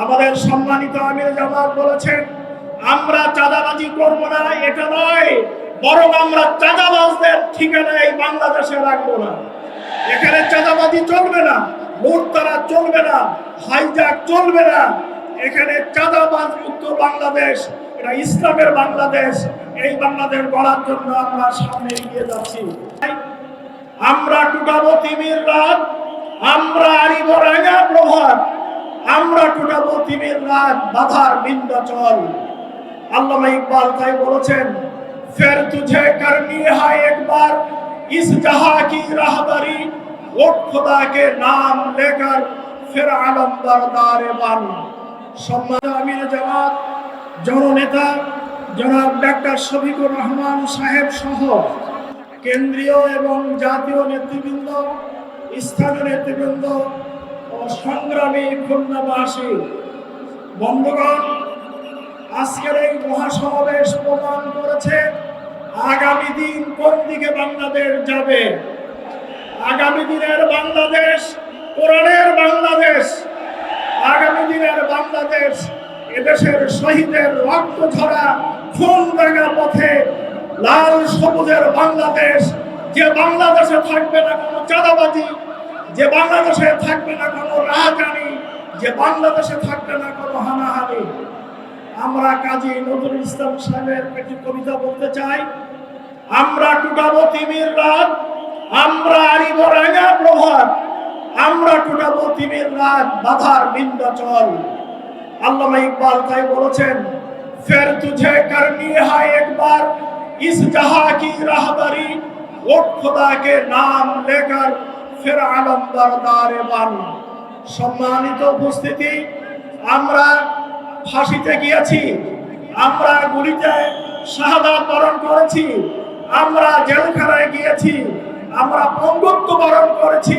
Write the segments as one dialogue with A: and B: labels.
A: আমাদের সম্মানিত আমির জামাত বলেছেন, আমরা চাঁদাবাজি করব না, এটা নয়, বরং আমরা চাঁদাবাজদের ঠিকানা এই বাংলাদেশে রাখবো না। এখানে চাঁদাবাজি চলবে না, লুটতরা চলবে না, হাইজ্যাক চলবে না। এখানে চাঁদাবাজ মুক্ত বাংলাদেশ, এটা ইসলামের বাংলাদেশ। এই বাংলাদেশ গড়ার জন্য আমরা সামনে এগিয়ে যাচ্ছি। আমরা টুটাবো তিমির রাত, আমরা আনিব রাঙা প্রভাত, আমরা টুটাবো তিমির রাত, বাধার বিন্ধ্যাচল। আল্লামা ইকবাল তাই বলেছেন, ফের তুঝে করনি है एक बार इस जहां की राहबरी, उठ खुदा के नाम लेकर फिर आलम बरदार बन। সম্মানিত আমির জামাত জননেতা জনাব ডাক্তার শফিকুর রহমান সাহেব সহ কেন্দ্রীয় এবং জাতীয় নেতৃবৃন্দ, স্থানীয় নেতৃবৃন্দ ও সংগ্রামী খুলনাবাসী বন্ধুগণ, আজকের এই মহাসমাবেশ প্রমাণ করেছে আগামী দিন কোন দিকে বাংলাদেশ যাবে। আগামী দিনের বাংলাদেশ কোরআনের বাংলাদেশ, আগামী দিনের বাংলাদেশ এদেশের শহীদের রক্ত ঝরা খুন রাঙা পথে লাল সবুজের বাংলাদেশ। যে বাংলাদেশে থাকবে না কোনো চাঁদাবাজি, যে বাংলাদেশে থাকবে না কোনো রাজধানী, যে বাংলাদেশে থাকবে না কোনো হানাহানি। আমরা কাজী নজরুল ইসলাম সাহেবের একটি কবিতা বলতে চাই, আমরা টুটাবো তিমির রাত, আমরা আনিব রাঙা প্রভাত, আমরা টুটাবো তিমির রাত, বাধার বিন্ধ্যাচল। আল্লামা ইকবাল তাই বলেছেন, ফের তুঝে করনি है एक बार इस जहां की राहबरी, उठ खुदा के नाम लेकर फिर आलम बरदार बन। সম্মানিত উপস্থিতি, আমরা ফাঁসিতে গিয়েছি, আমরা গুলিতে শাহাদাত বরণ করেছি, আমরা জেলখানায় গিয়েছি, আমরা পঙ্গুত্ব বরণ করেছি।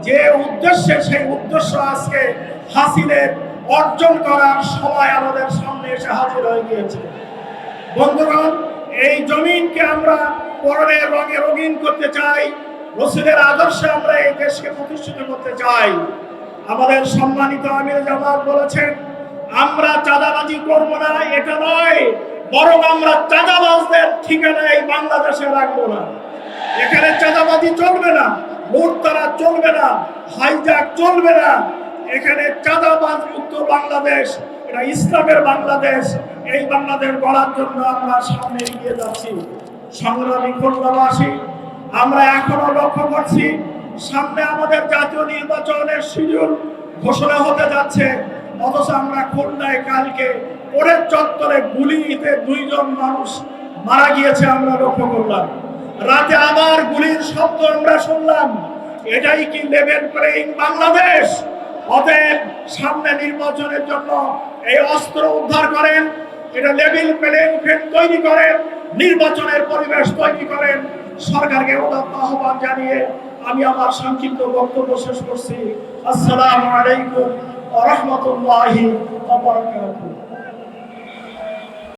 A: যে উদ্দেশ্যে, সেই উদ্দেশ্য আজকে হাসিলের অর্জন করার সময় আমাদের সামনে এসে হাজির হয়ে গিয়েছে। বন্ধুগণ, এই জমিনকে আমরা কোরআনের রঙে রঙিন করতে চাই, রসুলের আদর্শে আমরা এই দেশকে প্রতিষ্ঠিত করতে চাই। আমাদের সম্মানিত আমির জামাত বলেছেন, আমরা চাঁদাবাজি করব না, এটা নয়, বরং আমরা চাঁদাবাজদের ঠিকানা এই বাংলাদেশে রাখবো না। এখানে চাঁদাবাজি চলবে না, লুটতরা চলবে না, হাইজ্যাক চলবে না। এখানে চাঁদাবাজ মুক্ত বাংলাদেশ, এটা ইসলামের বাংলাদেশ। এই বাংলাদেশ গড়ার জন্য আমরা সামনে এগিয়ে যাচ্ছি। সংগ্রামী খুলনাবাসী, আমরা এখনো লক্ষ্য করছি সামনে আমাদের জাতীয় নির্বাচনের শিডিউল ঘোষণা হতে যাচ্ছে, অথচ আমরা খুলনায় কালকে পরের চত্বরে গুলিতে 2 জন মানুষ মারা গিয়েছে আমরা লক্ষ্য করলাম। রাতে আবার গুলির শব্দ আমরা শুনলাম। এটাই কি লেভেল প্লেইং বাংলাদেশ? অতএব সামনে নির্বাচনের জন্য এই অস্ত্র উদ্ধার করেন, এটা লেভেল প্লেইং ফিল্ড তৈরি করেন, নির্বাচনের পরিবেশ তৈরি করেন। সরকারকে আহ্বান জানিয়ে আমি আমার সংক্ষিপ্ত বক্তব্য শেষ করছি। আসসালামু আলাইকুম ওয়া রাহমাতুল্লাহি ওয়া বারাকাতুহু।